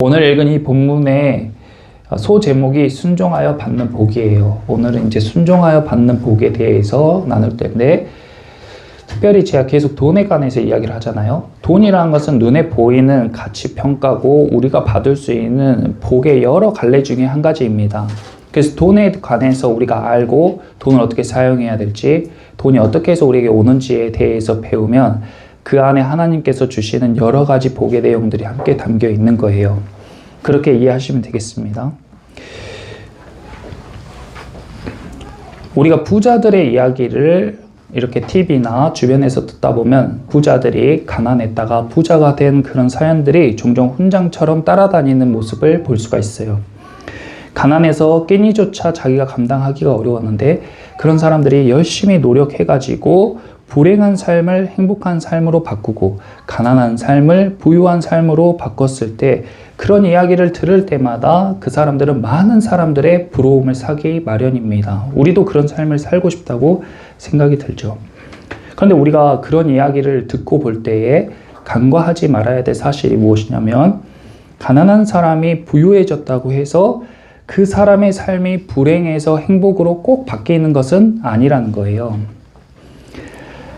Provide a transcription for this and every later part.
오늘 읽은 이 본문의 소제목이 순종하여 받는 복이에요. 오늘은 이제 순종하여 받는 복에 대해서 나눌 텐데, 특별히 제가 계속 돈에 관해서 이야기를 하잖아요. 돈이라는 것은 눈에 보이는 가치 평가고 우리가 받을 수 있는 복의 여러 갈래 중에 한 가지입니다. 그래서 돈에 관해서 우리가 알고 돈을 어떻게 사용해야 될지, 돈이 어떻게 해서 우리에게 오는지에 대해서 배우면 그 안에 하나님께서 주시는 여러 가지 복의 내용들이 함께 담겨 있는 거예요. 그렇게 이해하시면 되겠습니다. 우리가 부자들의 이야기를 이렇게 TV나 주변에서 듣다 보면 부자들이 가난했다가 부자가 된 그런 사연들이 종종 훈장처럼 따라다니는 모습을 볼 수가 있어요. 가난해서 끼니조차 자기가 감당하기가 어려웠는데 그런 사람들이 열심히 노력해가지고 불행한 삶을 행복한 삶으로 바꾸고 가난한 삶을 부유한 삶으로 바꿨을 때, 그런 이야기를 들을 때마다 그 사람들은 많은 사람들의 부러움을 사기 마련입니다. 우리도 그런 삶을 살고 싶다고 생각이 들죠. 그런데 우리가 그런 이야기를 듣고 볼 때에 간과하지 말아야 될 사실이 무엇이냐면, 가난한 사람이 부유해졌다고 해서 그 사람의 삶이 불행해서 행복으로 꼭 바뀌는 것은 아니라는 거예요.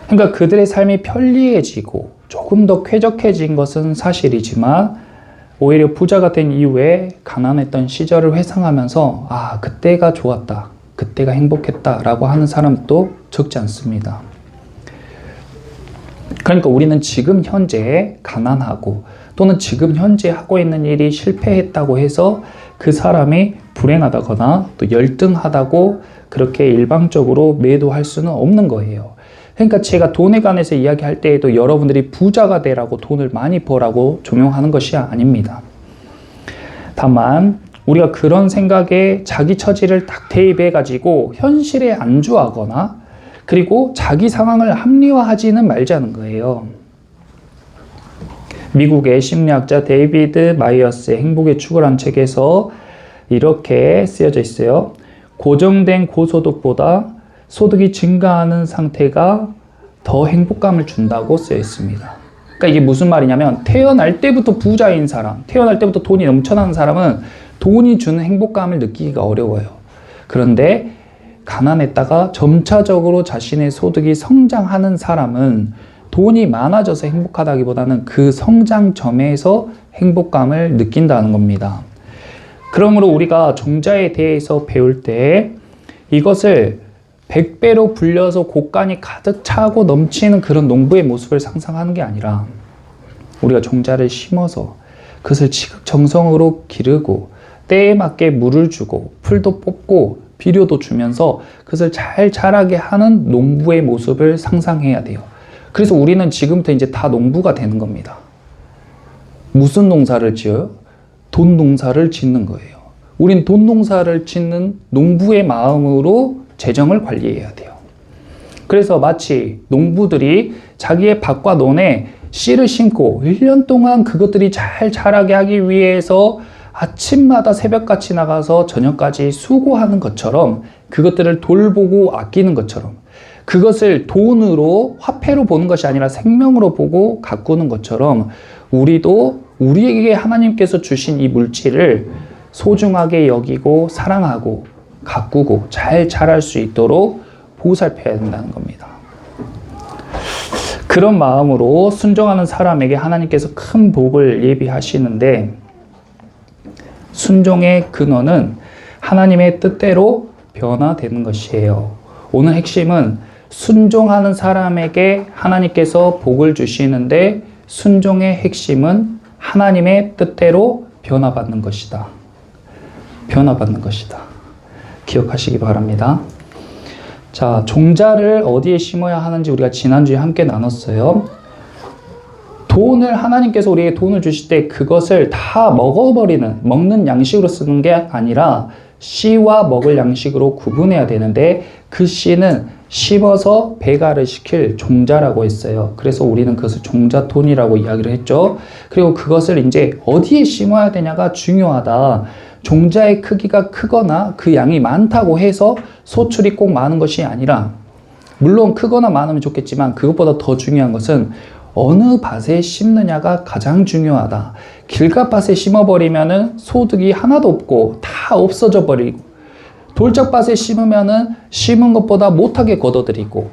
그러니까 그들의 삶이 편리해지고 조금 더 쾌적해진 것은 사실이지만, 오히려 부자가 된 이후에 가난했던 시절을 회상하면서 그때가 좋았다, 그때가 행복했다라고 하는 사람도 적지 않습니다. 그러니까 우리는 지금 현재 가난하고 또는 지금 현재 하고 있는 일이 실패했다고 해서 그 사람이 불행하다거나 또 열등하다고 그렇게 일방적으로 매도할 수는 없는 거예요. 그러니까 제가 돈에 관해서 이야기할 때에도 여러분들이 부자가 되라고 돈을 많이 벌라고 조명하는 것이 아닙니다. 다만 우리가 그런 생각에 자기 처지를 딱 대입해가지고 현실에 안주하거나 그리고 자기 상황을 합리화하지는 말자는 거예요. 미국의 심리학자 데이비드 마이어스의 행복의 추구라는 책에서 이렇게 쓰여져 있어요. 고정된 고소득보다 소득이 증가하는 상태가 더 행복감을 준다고 쓰여 있습니다. 그러니까 이게 무슨 말이냐면, 태어날 때부터 부자인 사람, 태어날 때부터 돈이 넘쳐나는 사람은 돈이 주는 행복감을 느끼기가 어려워요. 그런데 가난했다가 점차적으로 자신의 소득이 성장하는 사람은 돈이 많아져서 행복하다기보다는 그 성장점에서 행복감을 느낀다는 겁니다. 그러므로 우리가 종자에 대해서 배울 때 이것을 100배로 불려서 곡간이 가득 차고 넘치는 그런 농부의 모습을 상상하는 게 아니라, 우리가 종자를 심어서 그것을 지극정성으로 기르고 때에 맞게 물을 주고 풀도 뽑고 비료도 주면서 그것을 잘 자라게 하는 농부의 모습을 상상해야 돼요. 그래서 우리는 지금부터 이제 다 농부가 되는 겁니다. 무슨 농사를 지어요? 돈 농사를 짓는 거예요. 우린 돈 농사를 짓는 농부의 마음으로 재정을 관리해야 돼요. 그래서 마치 농부들이 자기의 밭과 논에 씨를 심고 1년 동안 그것들이 잘 자라게 하기 위해서 아침마다 새벽같이 나가서 저녁까지 수고하는 것처럼, 그것들을 돌보고 아끼는 것처럼, 그것을 돈으로 화폐로 보는 것이 아니라 생명으로 보고 가꾸는 것처럼, 우리도 우리에게 하나님께서 주신 이 물질을 소중하게 여기고 사랑하고 가꾸고 잘 자랄 수 있도록 보살펴야 된다는 겁니다. 그런 마음으로 순종하는 사람에게 하나님께서 큰 복을 예비하시는데, 순종의 근원은 하나님의 뜻대로 변화되는 것이에요. 오늘 핵심은 순종하는 사람에게 하나님께서 복을 주시는데, 순종의 핵심은 하나님의 뜻대로 변화받는 것이다. 변화받는 것이다. 기억하시기 바랍니다. 자, 종자를 어디에 심어야 하는지 우리가 지난주에 함께 나눴어요. 돈을, 하나님께서 우리에게 돈을 주실 때 그것을 다 먹는 양식으로 쓰는 게 아니라 씨와 먹을 양식으로 구분해야 되는데, 그 씨는 심어서 배가를 시킬 종자라고 했어요. 그래서 우리는 그것을 종자돈이라고 이야기를 했죠. 그리고 그것을 이제 어디에 심어야 되냐가 중요하다. 종자의 크기가 크거나 그 양이 많다고 해서 소출이 꼭 많은 것이 아니라, 물론 크거나 많으면 좋겠지만 그것보다 더 중요한 것은 어느 밭에 심느냐가 가장 중요하다. 길갓밭에 심어버리면은 소득이 하나도 없고 다 없어져 버리고, 돌짝밭에 심으면은 심은 것보다 못하게 걷어들이고,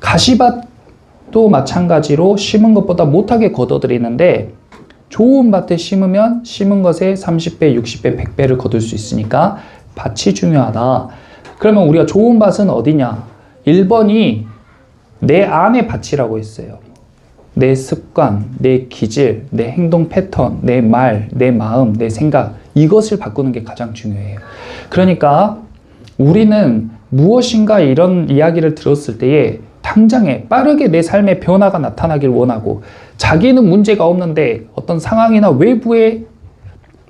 가시밭도 마찬가지로 심은 것보다 못하게 걷어들이는데, 좋은 밭에 심으면 심은 것에 30배, 60배, 100배를 거둘 수 있으니까 밭이 중요하다. 그러면 우리가 좋은 밭은 어디냐? 1번이 내 안의 밭이라고 했어요. 내 습관, 내 기질, 내 행동 패턴, 내 말, 내 마음, 내 생각, 이것을 바꾸는 게 가장 중요해요. 그러니까 우리는 무엇인가 이런 이야기를 들었을 때에 당장에 빠르게 내 삶의 변화가 나타나길 원하고, 자기는 문제가 없는데 어떤 상황이나 외부의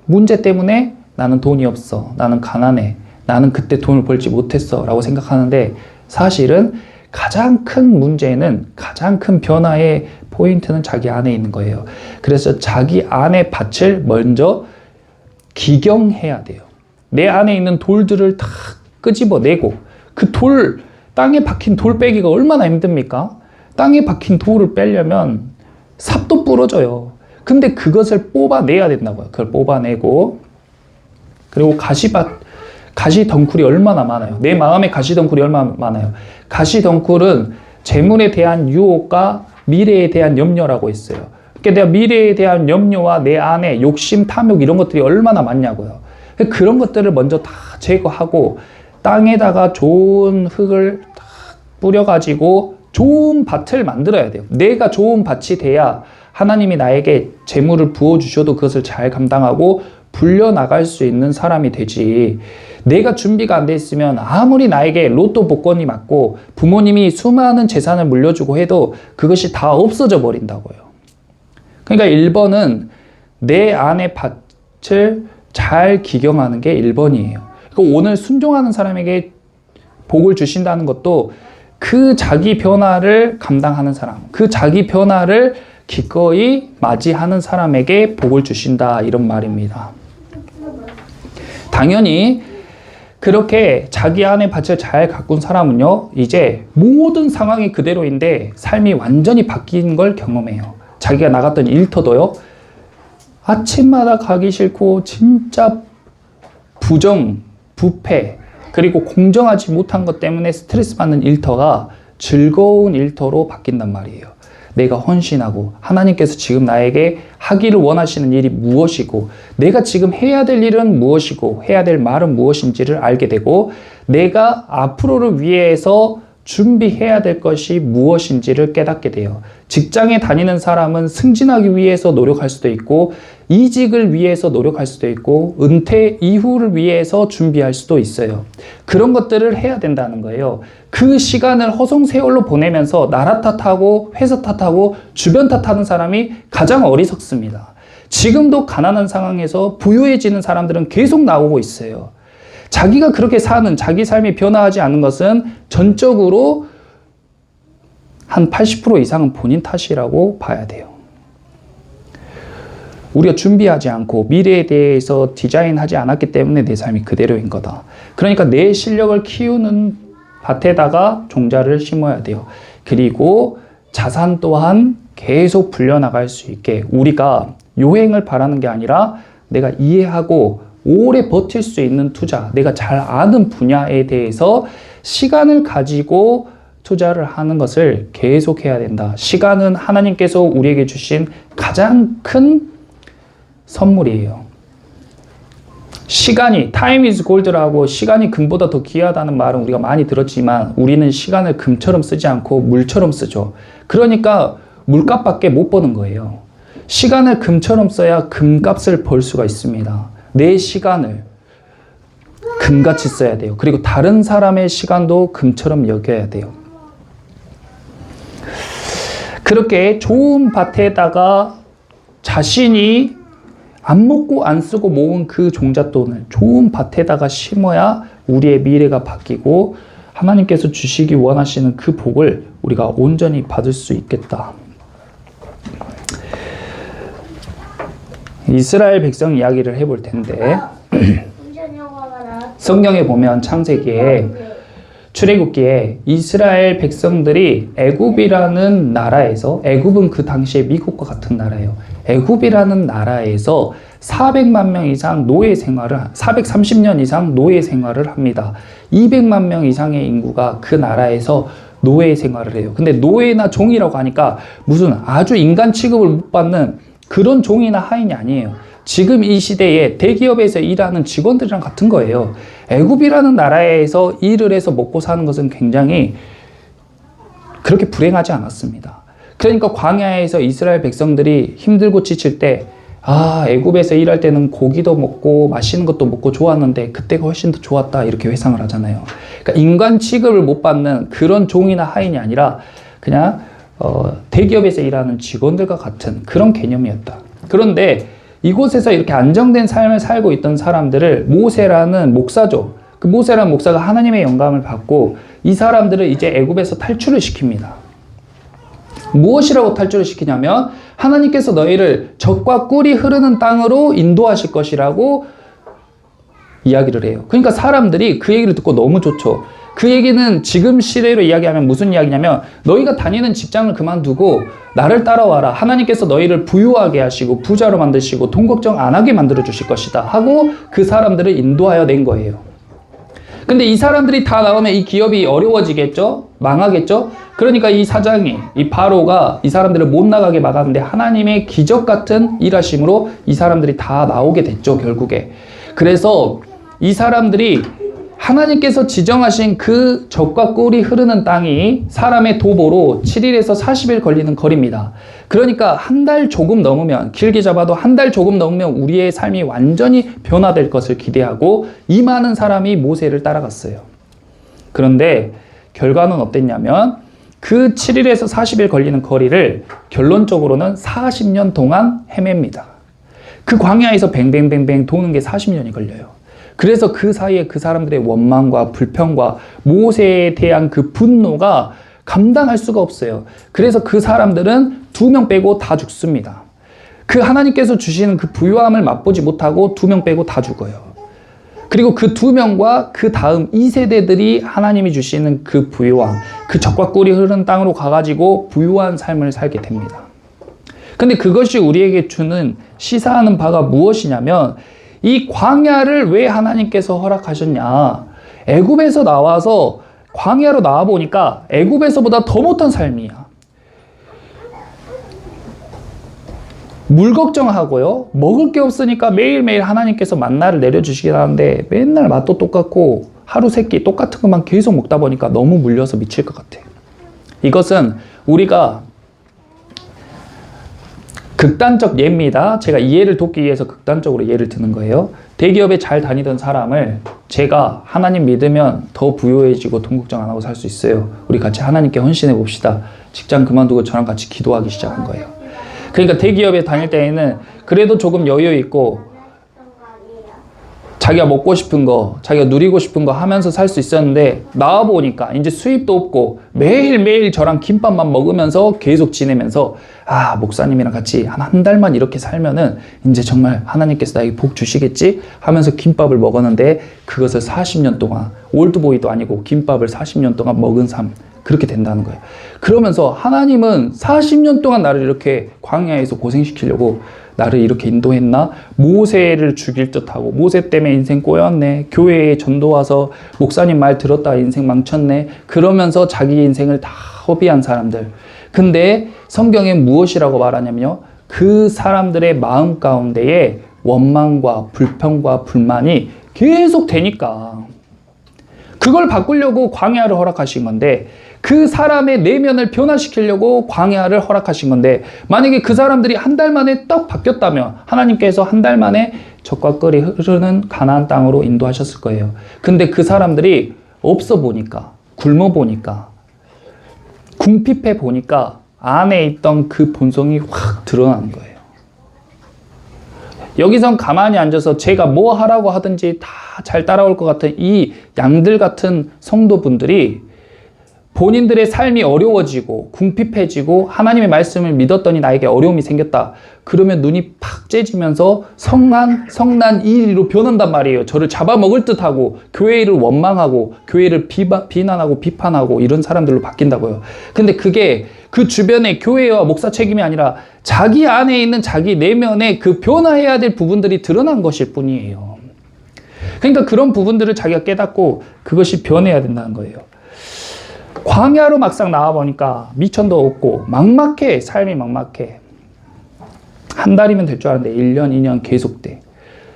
문제 때문에 나는 돈이 없어, 나는 가난해, 나는 그때 돈을 벌지 못했어 라고 생각하는데, 사실은 가장 큰 문제는, 가장 큰 변화의 포인트는 자기 안에 있는 거예요. 그래서 자기 안의 밭을 먼저 기경해야 돼요. 내 안에 있는 돌들을 다 끄집어내고, 그 돌, 땅에 박힌 돌 빼기가 얼마나 힘듭니까? 땅에 박힌 돌을 빼려면 삽도 부러져요. 근데 그것을 뽑아내야 된다고요. 그걸 뽑아내고, 그리고 가시 덩굴이 얼마나 많아요. 내 마음에 가시 덩굴이 얼마나 많아요. 가시 덩굴은 재물에 대한 유혹과 미래에 대한 염려라고 했어요. 그러니까 내가 미래에 대한 염려와 내 안에 욕심, 탐욕 이런 것들이 얼마나 많냐고요. 그런 것들을 먼저 다 제거하고, 땅에다가 좋은 흙을 다 뿌려가지고 좋은 밭을 만들어야 돼요. 내가 좋은 밭이 돼야 하나님이 나에게 재물을 부어주셔도 그것을 잘 감당하고 불려나갈 수 있는 사람이 되지. 내가 준비가 안 돼 있으면 아무리 나에게 로또 복권이 맞고 부모님이 수많은 재산을 물려주고 해도 그것이 다 없어져 버린다고요. 그러니까 1번은 내 안의 밭을 잘 기경하는 게 1번이에요. 오늘 순종하는 사람에게 복을 주신다는 것도 그 자기 변화를 감당하는 사람, 그 자기 변화를 기꺼이 맞이하는 사람에게 복을 주신다, 이런 말입니다. 당연히 그렇게 자기 안의 밭을 잘 가꾼 사람은요, 이제 모든 상황이 그대로인데 삶이 완전히 바뀐 걸 경험해요. 자기가 나갔던 일터도요, 아침마다 가기 싫고 진짜 부패, 그리고 공정하지 못한 것 때문에 스트레스 받는 일터가 즐거운 일터로 바뀐단 말이에요. 내가 헌신하고 하나님께서 지금 나에게 하기를 원하시는 일이 무엇이고, 내가 지금 해야 될 일은 무엇이고 해야 될 말은 무엇인지를 알게 되고, 내가 앞으로를 위해서 준비해야 될 것이 무엇인지를 깨닫게 돼요. 직장에 다니는 사람은 승진하기 위해서 노력할 수도 있고, 이직을 위해서 노력할 수도 있고, 은퇴 이후를 위해서 준비할 수도 있어요. 그런 것들을 해야 된다는 거예요. 그 시간을 허송세월로 보내면서 나라 탓하고 회사 탓하고 주변 탓하는 사람이 가장 어리석습니다. 지금도 가난한 상황에서 부유해지는 사람들은 계속 나오고 있어요. 자기가 그렇게 사는, 자기 삶이 변화하지 않는 것은 전적으로 한 80% 이상은 본인 탓이라고 봐야 돼요. 우리가 준비하지 않고 미래에 대해서 디자인하지 않았기 때문에 내 삶이 그대로인 거다. 그러니까 내 실력을 키우는 밭에다가 종자를 심어야 돼요. 그리고 자산 또한 계속 불려나갈 수 있게, 우리가 요행을 바라는 게 아니라 내가 이해하고 오래 버틸 수 있는 투자, 내가 잘 아는 분야에 대해서 시간을 가지고 투자를 하는 것을 계속해야 된다. 시간은 하나님께서 우리에게 주신 가장 큰 선물이에요. 시간이, time is gold라고, 시간이 금보다 더 귀하다는 말은 우리가 많이 들었지만, 우리는 시간을 금처럼 쓰지 않고 물처럼 쓰죠. 그러니까 물값밖에 못 버는 거예요. 시간을 금처럼 써야 금값을 벌 수가 있습니다. 내 시간을 금같이 써야 돼요. 그리고 다른 사람의 시간도 금처럼 여겨야 돼요. 그렇게 좋은 밭에다가 자신이 안 먹고 안 쓰고 모은 그 종잣돈을 좋은 밭에다가 심어야 우리의 미래가 바뀌고 하나님께서 주시기 원하시는 그 복을 우리가 온전히 받을 수 있겠다. 이스라엘 백성 이야기를 해볼 텐데, 성경에 보면 창세기에 출애굽기에 이스라엘 백성들이 애굽이라는 나라에서, 애굽은 그 당시에 미국과 같은 나라예요. 애굽이라는 나라에서 400만 명 이상 노예 생활을, 430년 이상 노예 생활을 합니다. 200만 명 이상의 인구가 그 나라에서 노예 생활을 해요. 근데 노예나 종이라고 하니까 무슨 아주 인간 취급을 못 받는 그런 종이나 하인이 아니에요. 지금 이 시대에 대기업에서 일하는 직원들이랑 같은 거예요. 애굽이라는 나라에서 일을 해서 먹고 사는 것은 굉장히 그렇게 불행하지 않았습니다. 그러니까 광야에서 이스라엘 백성들이 힘들고 지칠 때, 애굽에서 일할 때는 고기도 먹고 맛있는 것도 먹고 좋았는데 그때가 훨씬 더 좋았다, 이렇게 회상을 하잖아요. 그러니까 인간 취급을 못 받는 그런 종이나 하인이 아니라 그냥 대기업에서 일하는 직원들과 같은 그런 개념이었다. 그런데 이곳에서 이렇게 안정된 삶을 살고 있던 사람들을 모세라는 목사죠. 그 모세라는 목사가 하나님의 영감을 받고 이 사람들을 이제 애굽에서 탈출을 시킵니다. 무엇이라고 탈출을 시키냐면 하나님께서 너희를 젖과 꿀이 흐르는 땅으로 인도하실 것이라고 이야기를 해요. 그러니까 사람들이 그 얘기를 듣고 너무 좋죠. 그 얘기는 지금 시대로 이야기하면 무슨 이야기냐면 너희가 다니는 직장을 그만두고 나를 따라와라. 하나님께서 너희를 부유하게 하시고 부자로 만드시고 돈 걱정 안 하게 만들어 주실 것이다 하고 그 사람들을 인도하여 낸 거예요. 근데 이 사람들이 다 나오면 이 기업이 어려워지겠죠? 망하겠죠? 그러니까 이 사장이, 이 바로가 이 사람들을 못 나가게 막았는데 하나님의 기적 같은 일하심으로 이 사람들이 다 나오게 됐죠, 결국에. 그래서 이 사람들이 하나님께서 지정하신 그 젖과 꿀이 흐르는 땅이 사람의 도보로 7일에서 40일 걸리는 거리입니다. 그러니까 한 달 조금 넘으면, 길게 잡아도 한 달 조금 넘으면 우리의 삶이 완전히 변화될 것을 기대하고 이 많은 사람이 모세를 따라갔어요. 그런데 결과는 어땠냐면 그 7일에서 40일 걸리는 거리를 결론적으로는 40년 동안 헤맵니다. 그 광야에서 뱅뱅뱅뱅 도는 게 40년이 걸려요. 그래서 그 사이에 그 사람들의 원망과 불평과 모세에 대한 그 분노가 감당할 수가 없어요. 그래서 그 사람들은 2명 빼고 다 죽습니다. 그 하나님께서 주시는 그 부유함을 맛보지 못하고 2명 빼고 다 죽어요. 그리고 그 2명과 그 다음 2세대들이 하나님이 주시는 그 부유함, 그 젖과 꿀이 흐르는 땅으로 가가지고 부유한 삶을 살게 됩니다. 근데 그것이 우리에게 주는 시사하는 바가 무엇이냐면 이 광야를 왜 하나님께서 허락하셨냐? 애굽에서 나와서 광야로 나와 보니까 애굽에서보다 더 못한 삶이야. 물 걱정하고요. 먹을 게 없으니까 매일매일 하나님께서 만나를 내려주시긴 하는데 맨날 맛도 똑같고 하루 세끼 똑같은 것만 계속 먹다 보니까 너무 물려서 미칠 것 같아. 이것은 우리가 극단적 예입니다. 제가 이해를 돕기 위해서 극단적으로 예를 드는 거예요. 대기업에 잘 다니던 사람을 제가 하나님 믿으면 더 부유해지고 돈 걱정 안 하고 살 수 있어요. 우리 같이 하나님께 헌신해 봅시다. 직장 그만두고 저랑 같이 기도하기 시작한 거예요. 그러니까 대기업에 다닐 때에는 그래도 조금 여유 있고 자기가 먹고 싶은 거, 자기가 누리고 싶은 거 하면서 살 수 있었는데 나와보니까 이제 수입도 없고 매일매일 저랑 김밥만 먹으면서 계속 지내면서 목사님이랑 같이 한 달만 이렇게 살면은 이제 정말 하나님께서 나에게 복 주시겠지 하면서 김밥을 먹었는데 그것을 40년 동안, 올드보이도 아니고 김밥을 40년 동안 먹은 삶, 그렇게 된다는 거예요. 그러면서 하나님은 40년 동안 나를 이렇게 광야에서 고생시키려고 나를 이렇게 인도했나? 모세를 죽일 듯하고 모세 때문에 인생 꼬였네. 교회에 전도 와서 목사님 말 들었다가 인생 망쳤네. 그러면서 자기 인생을 다 허비한 사람들. 근데 성경에 무엇이라고 말하냐면요. 그 사람들의 마음 가운데에 원망과 불평과 불만이 계속 되니까 그걸 바꾸려고 광야를 허락하신 건데 그 사람의 내면을 변화시키려고 광야를 허락하신 건데 만약에 그 사람들이 한 달 만에 딱 바뀌었다면 하나님께서 한 달 만에 젖과 꿀이 흐르는 가나안 땅으로 인도하셨을 거예요. 근데 그 사람들이 없어 보니까, 굶어 보니까, 궁핍해 보니까 안에 있던 그 본성이 확 드러나는 거예요. 여기선 가만히 앉아서 제가 뭐 하라고 하든지 다 잘 따라올 것 같은 이 양들 같은 성도분들이 본인들의 삶이 어려워지고 궁핍해지고 하나님의 말씀을 믿었더니 나에게 어려움이 생겼다. 그러면 눈이 팍 째지면서 성난 이리로 변한단 말이에요. 저를 잡아먹을 듯하고 교회를 원망하고 교회를 비난하고 비판하고 이런 사람들로 바뀐다고요. 근데 그게 그 주변의 교회와 목사 책임이 아니라 자기 안에 있는 자기 내면에 그 변화해야 될 부분들이 드러난 것일 뿐이에요. 그러니까 그런 부분들을 자기가 깨닫고 그것이 변해야 된다는 거예요. 광야로 막상 나와보니까 미천도 없고 막막해. 삶이 막막해. 한 달이면 될 줄 알았는데 1년, 2년 계속돼.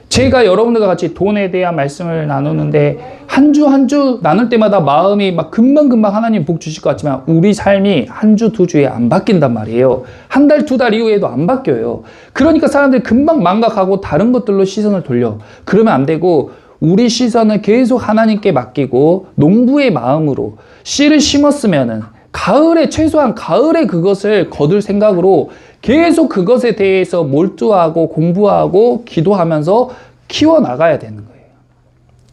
제가 여러분들과 같이 돈에 대한 말씀을 나누는데 한 주 한 주 나눌 때마다 마음이 막 금방금방 하나님 복 주실 것 같지만 우리 삶이 한 주, 두 주에 안 바뀐단 말이에요. 한 달, 두 달 이후에도 안 바뀌어요. 그러니까 사람들이 금방 망각하고 다른 것들로 시선을 돌려. 그러면 안 되고 우리 시선을 계속 하나님께 맡기고 농부의 마음으로 씨를 심었으면은 가을에 최소한 가을에 그것을 거둘 생각으로 계속 그것에 대해서 몰두하고 공부하고 기도하면서 키워나가야 되는 거예요.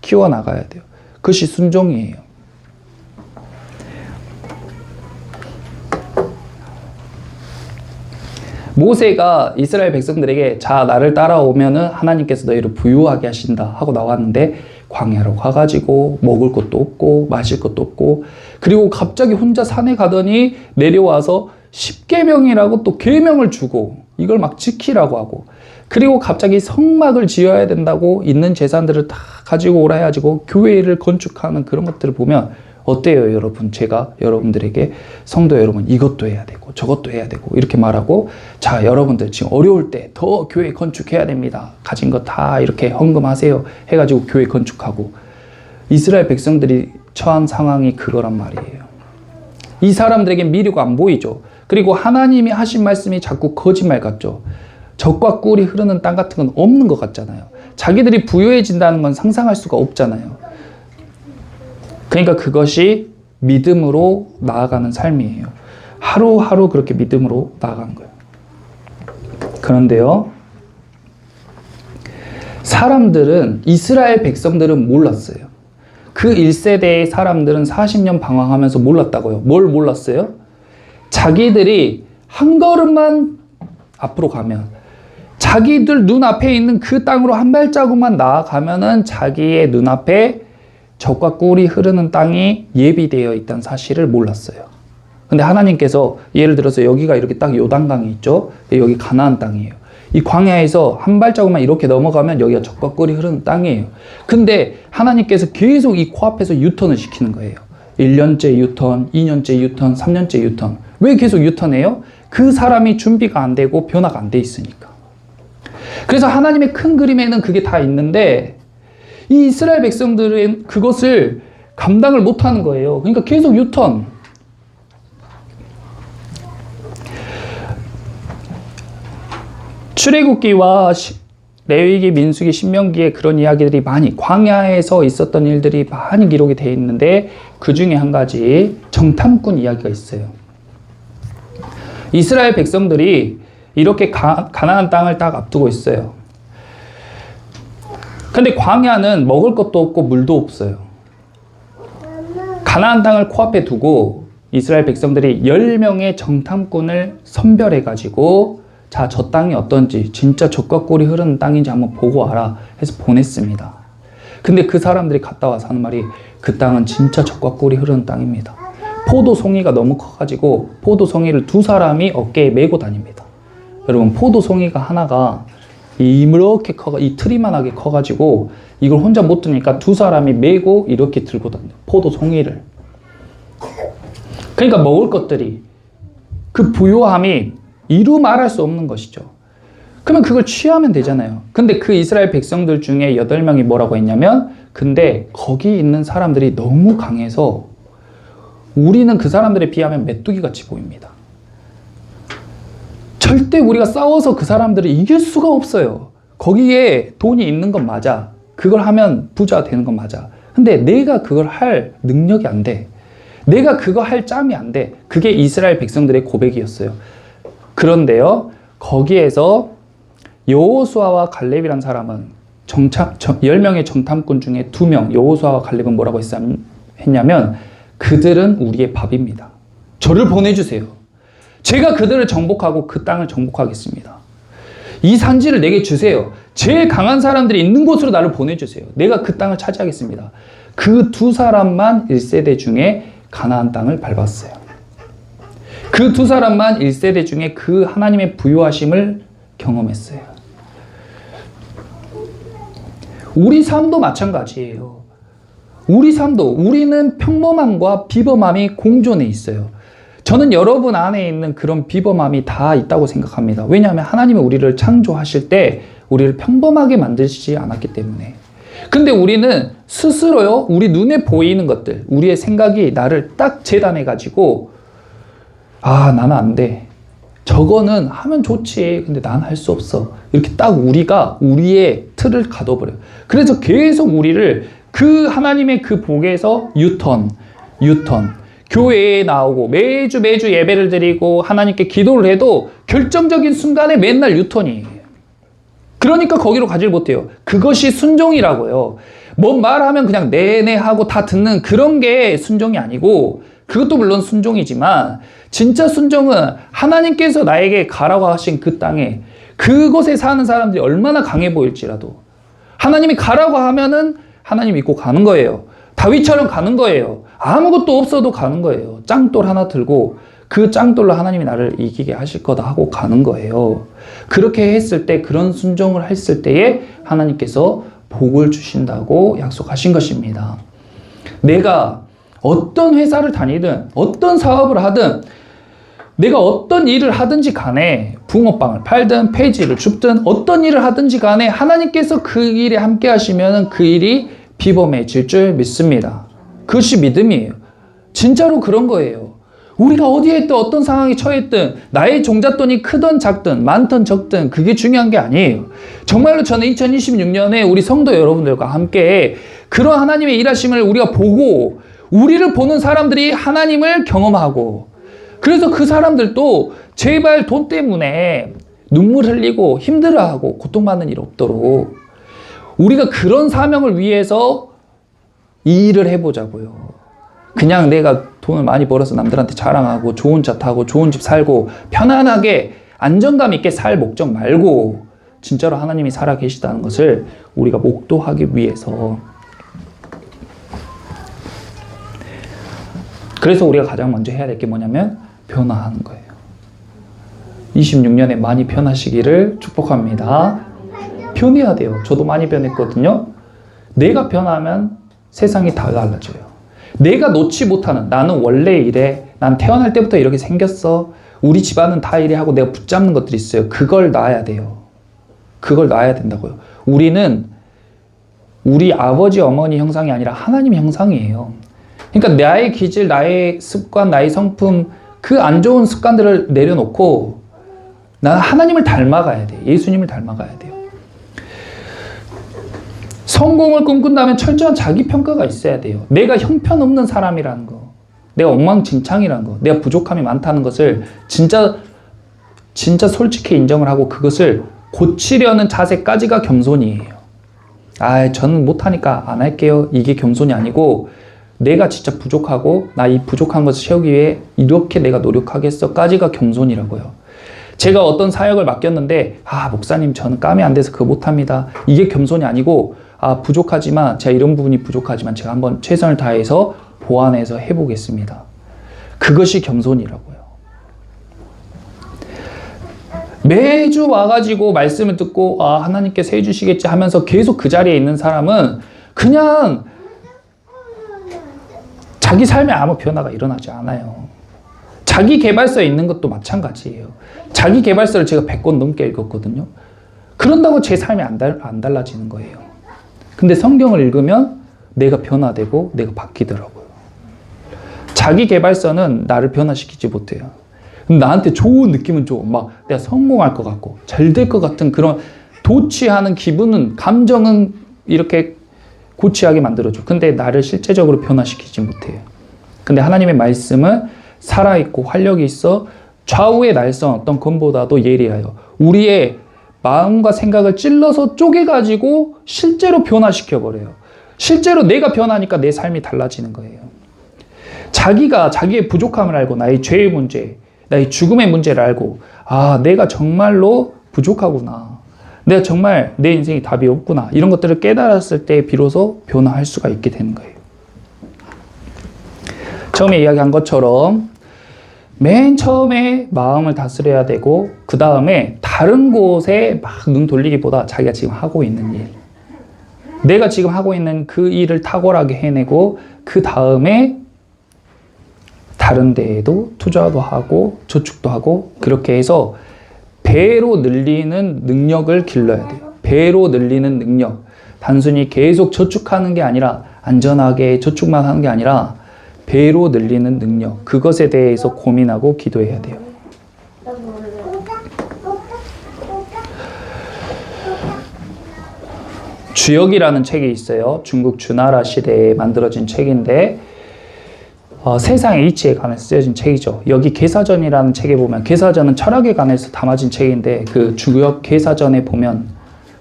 키워나가야 돼요. 그것이 순종이에요. 모세가 이스라엘 백성들에게 자 나를 따라오면은 하나님께서 너희를 부유하게 하신다 하고 나왔는데 광야로 가가지고 먹을 것도 없고 마실 것도 없고 그리고 갑자기 혼자 산에 가더니 내려와서 10계명이라고 또 계명을 주고 이걸 막 지키라고 하고 그리고 갑자기 성막을 지어야 된다고 있는 재산들을 다 가지고 오라 해가지고 교회를 건축하는 그런 것들을 보면 어때요, 여러분? 제가 여러분들에게 성도 여러분 이것도 해야 되고 저것도 해야 되고 이렇게 말하고 자, 여러분들 지금 어려울 때 더 교회 건축해야 됩니다. 가진 거 다 이렇게 헌금하세요. 해가지고 교회 건축하고 이스라엘 백성들이 처한 상황이 그거란 말이에요. 이 사람들에게 미래가 안 보이죠. 그리고 하나님이 하신 말씀이 자꾸 거짓말 같죠. 젖과 꿀이 흐르는 땅 같은 건 없는 것 같잖아요. 자기들이 부유해진다는 건 상상할 수가 없잖아요. 그러니까 그것이 믿음으로 나아가는 삶이에요. 하루하루 그렇게 믿음으로 나아가는 거예요. 그런데요, 사람들은, 이스라엘 백성들은 몰랐어요. 그 1세대의 사람들은 40년 방황하면서 몰랐다고요. 뭘 몰랐어요? 자기들이 한 걸음만 앞으로 가면, 자기들 눈앞에 있는 그 땅으로 한 발자국만 나아가면은 자기의 눈앞에 젖과 꿀이 흐르는 땅이 예비되어 있다는 사실을 몰랐어요. 근데 하나님께서 예를 들어서 여기가 이렇게 딱 요단강이 있죠. 여기 가나안 땅이에요. 이 광야에서 한 발자국만 이렇게 넘어가면 여기가 젖과 꿀이 흐르는 땅이에요. 근데 하나님께서 계속 이 코앞에서 유턴을 시키는 거예요. 1년째 유턴, 2년째 유턴, 3년째 유턴. 왜 계속 유턴해요? 그 사람이 준비가 안 되고 변화가 안 돼 있으니까. 그래서 하나님의 큰 그림에는 그게 다 있는데 이 이스라엘 백성들은 그것을 감당을 못하는 거예요. 그러니까 계속 유턴. 출애굽기와 레위기, 민수기, 신명기에 그런 이야기들이 많이, 광야에서 있었던 일들이 많이 기록이 되어 있는데 그 중에 한 가지 정탐꾼 이야기가 있어요. 이스라엘 백성들이 이렇게 가나안 땅을 딱 앞두고 있어요. 근데 광야는 먹을 것도 없고 물도 없어요. 가나안 땅을 코앞에 두고 이스라엘 백성들이 10명의 정탐꾼을 선별해가지고 자, 저 땅이 어떤지, 진짜 젖과 꿀이 흐르는 땅인지 한번 보고 와라 해서 보냈습니다. 근데 그 사람들이 갔다 와서 하는 말이 그 땅은 진짜 젖과 꿀이 흐르는 땅입니다. 포도송이가 너무 커가지고 포도송이를 두 사람이 어깨에 메고 다닙니다. 여러분, 포도송이가 하나가 이렇게 이 트리만하게 커가지고 이걸 혼자 못 드니까 두 사람이 메고 이렇게 들고 다녀요. 포도송이를. 그러니까 먹을 것들이, 그 부요함이 이루 말할 수 없는 것이죠. 그러면 그걸 취하면 되잖아요. 근데 그 이스라엘 백성들 중에 8명이 뭐라고 했냐면, 근데 거기 있는 사람들이 너무 강해서 우리는 그 사람들에 비하면 메뚜기 같이 보입니다. 절대 우리가 싸워서 그 사람들을 이길 수가 없어요. 거기에 돈이 있는 건 맞아. 그걸 하면 부자 되는 건 맞아. 근데 내가 그걸 할 능력이 안 돼. 내가 그거 할 짬이 안 돼. 그게 이스라엘 백성들의 고백이었어요. 그런데요, 거기에서 여호수아와 갈렙이란 사람은 10명의 정탐꾼 중에 2명, 여호수아와 갈렙은 뭐라고 했냐면 그들은 우리의 밥입니다. 저를 보내주세요. 제가 그들을 정복하고 그 땅을 정복하겠습니다. 이 산지를 내게 주세요. 제일 강한 사람들이 있는 곳으로 나를 보내주세요. 내가 그 땅을 차지하겠습니다. 그 두 사람만 1세대 중에 가나안 땅을 밟았어요. 그 두 사람만 1세대 중에 그 하나님의 부요하심을 경험했어요. 우리 삶도 마찬가지예요. 우리 삶도 우리는 평범함과 비범함이 공존해 있어요. 저는 여러분 안에 있는 그런 비범함이 다 있다고 생각합니다. 왜냐하면 하나님이 우리를 창조하실 때 우리를 평범하게 만드시지 않았기 때문에. 근데 우리는 스스로요, 우리 눈에 보이는 것들, 우리의 생각이 나를 딱 재단해가지고, 아, 나는 안 돼. 저거는 하면 좋지. 근데 난 할 수 없어. 이렇게 딱 우리가 우리의 틀을 가둬버려요. 그래서 계속 우리를 그 하나님의 그 복에서 유턴. 교회에 나오고 매주 예배를 드리고 하나님께 기도를 해도 결정적인 순간에 맨날 유턴이에요. 그러니까 거기로 가질 못해요. 그것이 순종이라고요. 뭔 말하면 그냥 네네 하고 다 듣는 그런 게 순종이 아니고, 그것도 물론 순종이지만 진짜 순종은 하나님께서 나에게 가라고 하신 그 땅에, 그곳에 사는 사람들이 얼마나 강해 보일지라도 하나님이 가라고 하면은 하나님 믿고 가는 거예요. 다윗처럼 가는 거예요. 아무것도 없어도 가는 거예요. 짱돌 하나 들고 그 짱돌로 하나님이 나를 이기게 하실 거다 하고 가는 거예요. 그렇게 했을 때, 그런 순종을 했을 때에 하나님께서 복을 주신다고 약속하신 것입니다. 내가 어떤 회사를 다니든 어떤 사업을 하든 내가 어떤 일을 하든지 간에, 붕어빵을 팔든 폐지를 줍든 어떤 일을 하든지 간에 하나님께서 그 일에 함께 하시면 그 일이 비범해질 줄 믿습니다. 그것이 믿음이에요. 진짜로 그런 거예요. 우리가 어디에 있든 어떤 상황에 처했든 나의 종잣돈이 크든 작든 많든 적든 그게 중요한 게 아니에요. 정말로 저는 2026년에 우리 성도 여러분들과 함께 그런 하나님의 일하심을 우리가 보고, 우리를 보는 사람들이 하나님을 경험하고, 그래서 그 사람들도 제발 돈 때문에 눈물 흘리고 힘들어하고 고통받는 일 없도록 우리가 그런 사명을 위해서 이 일을 해보자고요. 그냥 내가 돈을 많이 벌어서 남들한테 자랑하고 좋은 차 타고 좋은 집 살고 편안하게 안정감 있게 살 목적 말고 진짜로 하나님이 살아 계시다는 것을 우리가 목도하기 위해서, 그래서 우리가 가장 먼저 해야 될 게 뭐냐면 변화하는 거예요. 26년에 많이 변하시기를 축복합니다. 변해야 돼요. 저도 많이 변했거든요. 내가 변하면 세상이 다 달라져요. 내가 놓지 못하는, 나는 원래 이래, 난 태어날 때부터 이렇게 생겼어, 우리 집안은 다 이래 하고 내가 붙잡는 것들이 있어요. 그걸 놔야 돼요. 그걸 놔야 된다고요. 우리는 우리 아버지 어머니 형상이 아니라 하나님 형상이에요. 그러니까 나의 기질, 나의 습관, 나의 성품, 그 안 좋은 습관들을 내려놓고 나는 하나님을 닮아가야 돼. 예수님을 닮아가야 돼요. 성공을 꿈꾼다면 철저한 자기평가가 있어야 돼요. 내가 형편없는 사람이라는 거, 내가 엉망진창이라는 거, 내가 부족함이 많다는 것을 진짜 솔직히 인정을 하고 그것을 고치려는 자세까지가 겸손이에요. 아, 저는 못하니까 안 할게요. 이게 겸손이 아니고, 내가 진짜 부족하고 나 이 부족한 것을 채우기 위해 이렇게 내가 노력하겠어까지가 겸손이라고요. 제가 어떤 사역을 맡겼는데, 아, 목사님 저는 감이 안 돼서 그거 못합니다. 이게 겸손이 아니고, 아, 부족하지만 제가 이런 부분이 부족하지만 제가 한번 최선을 다해서 보완해서 해보겠습니다. 그것이 겸손이라고요. 매주 와가지고 말씀을 듣고 아, 하나님께서 해주시겠지 하면서 계속 그 자리에 있는 사람은 그냥 자기 삶에 아무 변화가 일어나지 않아요. 자기 개발서에 있는 것도 마찬가지예요. 자기 개발서를 제가 100권 넘게 읽었거든요. 그런다고 제 삶이 안 달라지는 거예요. 근데 성경을 읽으면 내가 변화되고 내가 바뀌더라고요. 자기 개발서는 나를 변화시키지 못해요. 나한테 좋은 느낌은 줘. 막 내가 성공할 것 같고 잘 될 것 같은 그런 도취하는 기분은, 감정은 이렇게 고취하게 만들어줘. 근데 나를 실제적으로 변화시키지 못해요. 근데 하나님의 말씀은 살아있고 활력이 있어 좌우의 날선 어떤 검보다도 예리하여 우리의 마음과 생각을 찔러서 쪼개가지고 실제로 변화시켜버려요. 실제로 내가 변하니까 내 삶이 달라지는 거예요. 자기가 자기의 부족함을 알고 나의 죄의 문제, 나의 죽음의 문제를 알고 내가 정말로 부족하구나. 내가 정말 내 인생에 답이 없구나. 이런 것들을 깨달았을 때 비로소 변화할 수가 있게 되는 거예요. 처음에 이야기한 것처럼 맨 처음에 마음을 다스려야 되고 그 다음에 다른 곳에 막 눈 돌리기보다 자기가 지금 하고 있는 일, 내가 지금 하고 있는 그 일을 탁월하게 해내고 그 다음에 다른 데에도 투자도 하고 저축도 하고 그렇게 해서 배로 늘리는 능력을 길러야 돼요. 배로 늘리는 능력. 단순히 계속 저축하는 게 아니라 안전하게 저축만 하는 게 아니라 배로 늘리는 능력. 그것에 대해서 고민하고 기도해야 돼요. 주역이라는 책이 있어요. 중국 주나라 시대에 만들어진 책인데 세상의 이치에 관해서 쓰여진 책이죠. 여기 계사전이라는 책에 보면 계사전은 철학에 관해서 담아진 책인데 그 주역 계사전에 보면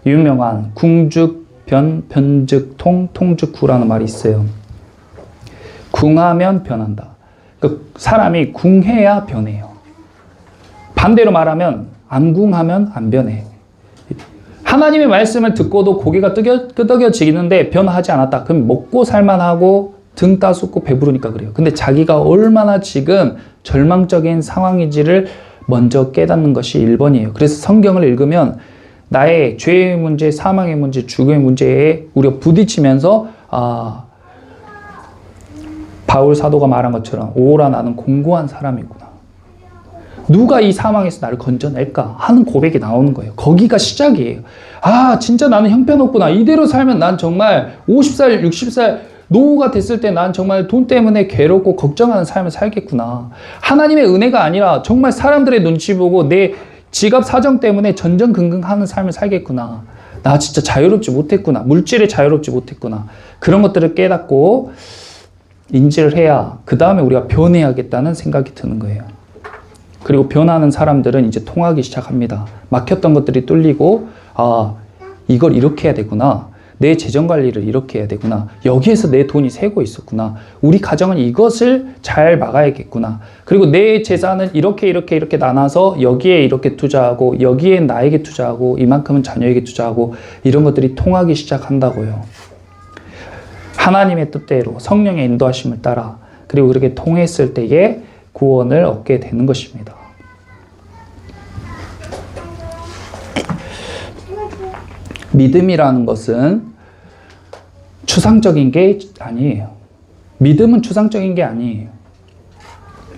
유명한 궁즉변, 변즉통, 통즉구라는 말이 있어요. 궁하면 변한다. 그 사람이 궁해야 변해요. 반대로 말하면 안 궁하면 안 변해. 하나님의 말씀을 듣고도 고개가 끄덕여지는데 변화하지 않았다. 그럼 먹고 살만하고 등 따숩고 배부르니까 그래요. 근데 자기가 얼마나 지금 절망적인 상황인지를 먼저 깨닫는 것이 1번이에요. 그래서 성경을 읽으면 나의 죄의 문제, 사망의 문제, 죽음의 문제에 우리가 부딪히면서 바울 사도가 말한 것처럼 오라 나는 공고한 사람이구나. 누가 이 상황에서 나를 건져낼까 하는 고백이 나오는 거예요. 거기가 시작이에요. 진짜 나는 형편없구나. 이대로 살면 난 정말 50살, 60살 노후가 됐을 때 난 정말 돈 때문에 괴롭고 걱정하는 삶을 살겠구나. 하나님의 은혜가 아니라 정말 사람들의 눈치 보고 내 지갑 사정 때문에 전전긍긍하는 삶을 살겠구나. 나 진짜 자유롭지 못했구나. 물질에 자유롭지 못했구나. 그런 것들을 깨닫고 인지를 해야 그 다음에 우리가 변해야겠다는 생각이 드는 거예요. 그리고 변하는 사람들은 이제 통하기 시작합니다. 막혔던 것들이 뚫리고 이걸 이렇게 해야 되구나. 내 재정관리를 이렇게 해야 되구나. 여기에서 내 돈이 새고 있었구나. 우리 가정은 이것을 잘 막아야겠구나. 그리고 내 재산은 이렇게 나눠서 여기에 이렇게 투자하고 여기에 나에게 투자하고 이만큼은 자녀에게 투자하고 이런 것들이 통하기 시작한다고요. 하나님의 뜻대로 성령의 인도하심을 따라 그리고 그렇게 통했을 때에 구원을 얻게 되는 것입니다. 믿음이라는 것은 추상적인 게 아니에요. 믿음은 추상적인 게 아니에요.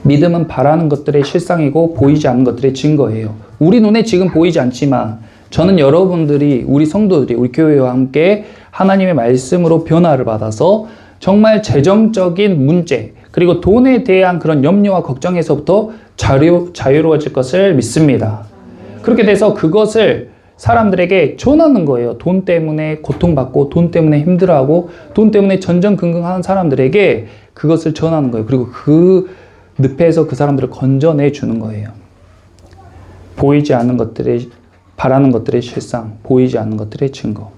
믿음은 바라는 것들의 실상이고 보이지 않는 것들의 증거예요. 우리 눈에 지금 보이지 않지만 저는 여러분들이 우리 성도들이 우리 교회와 함께 하나님의 말씀으로 변화를 받아서 정말 재정적인 문제 그리고 돈에 대한 그런 염려와 걱정에서부터 자유로워질 것을 믿습니다. 그렇게 돼서 그것을 사람들에게 전하는 거예요. 돈 때문에 고통받고 돈 때문에 힘들어하고 돈 때문에 전전긍긍하는 사람들에게 그것을 전하는 거예요. 그리고 그 늪에서 그 사람들을 건져내 주는 거예요. 보이지 않는 것들의 바라는 것들의 실상, 보이지 않는 것들의 증거.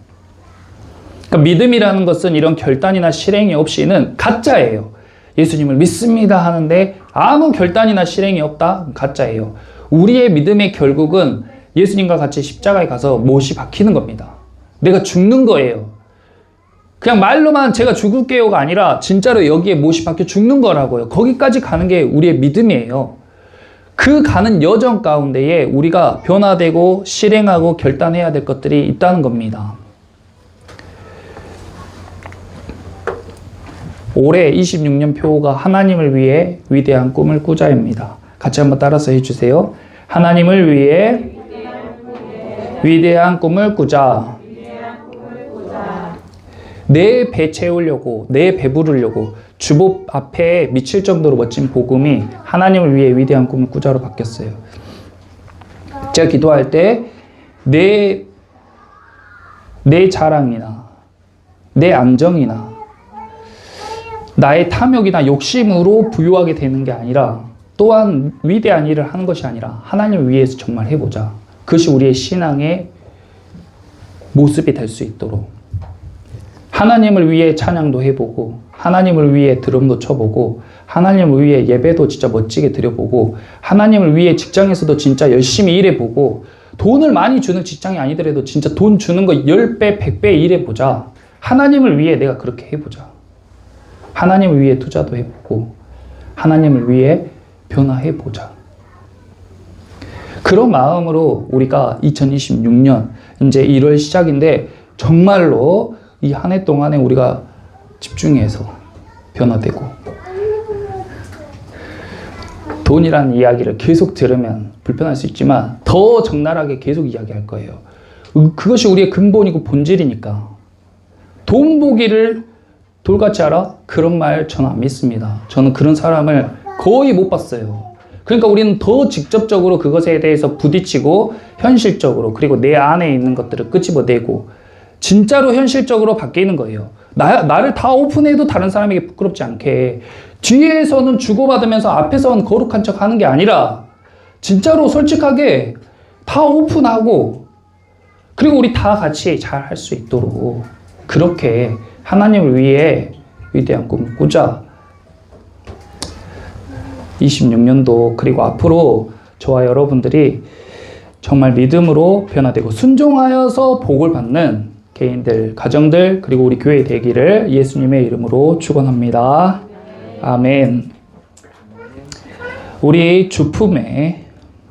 그러니까 믿음이라는 것은 이런 결단이나 실행이 없이는 가짜예요. 예수님을 믿습니다 하는데 아무 결단이나 실행이 없다? 가짜예요. 우리의 믿음의 결국은 예수님과 같이 십자가에 가서 못이 박히는 겁니다. 내가 죽는 거예요. 그냥 말로만 제가 죽을게요가 아니라 진짜로 여기에 못이 박혀 죽는 거라고요. 거기까지 가는 게 우리의 믿음이에요. 그 가는 여정 가운데에 우리가 변화되고 실행하고 결단해야 될 것들이 있다는 겁니다. 올해 26년 표가 하나님을 위해 위대한 꿈을 꾸자입니다. 같이 한번 따라서 해주세요. 하나님을 위해 위대한 꿈을 꾸자. 내 배 채우려고, 내 배 부르려고 주복 앞에 미칠 정도로 멋진 복음이 하나님을 위해 위대한 꿈을 꾸자로 바뀌었어요. 제가 기도할 때 내 자랑이나 내 안정이나 나의 탐욕이나 욕심으로 부유하게 되는 게 아니라 또한 위대한 일을 하는 것이 아니라 하나님을 위해서 정말 해보자. 그것이 우리의 신앙의 모습이 될 수 있도록 하나님을 위해 찬양도 해보고, 하나님을 위해 드럼도 쳐보고, 하나님을 위해 예배도 진짜 멋지게 드려보고, 하나님을 위해 직장에서도 진짜 열심히 일해보고, 돈을 많이 주는 직장이 아니더라도 진짜 돈 주는 거 10배, 100배 일해보자. 하나님을 위해 내가 그렇게 해보자. 하나님을 위해 투자도 해보고, 하나님을 위해 변화해보자. 그런 마음으로 우리가 2026년 이제 1월 시작인데 정말로 이 한 해 동안에 우리가 집중해서 변화되고, 돈이라는 이야기를 계속 들으면 불편할 수 있지만 더 적나라하게 계속 이야기할 거예요. 그것이 우리의 근본이고 본질이니까. 돈 보기를 돌같이 알아? 그런 말 저는 안 믿습니다. 저는 그런 사람을 거의 못 봤어요. 그러니까 우리는 더 직접적으로 그것에 대해서 부딪히고 현실적으로, 그리고 내 안에 있는 것들을 끄집어내고 진짜로 현실적으로 바뀌는 거예요. 나를 다 오픈해도 다른 사람에게 부끄럽지 않게, 뒤에서는 주고받으면서 앞에서는 거룩한 척 하는 게 아니라 진짜로 솔직하게 다 오픈하고, 그리고 우리 다 같이 잘 할 수 있도록 그렇게 하나님을 위해 위대한 꿈을 꾸자. 26년도 그리고 앞으로 저와 여러분들이 정말 믿음으로 변화되고 순종하여서 복을 받는 개인들, 가정들, 그리고 우리 교회 되기를 예수님의 이름으로 축원합니다. 아멘. 우리 주품에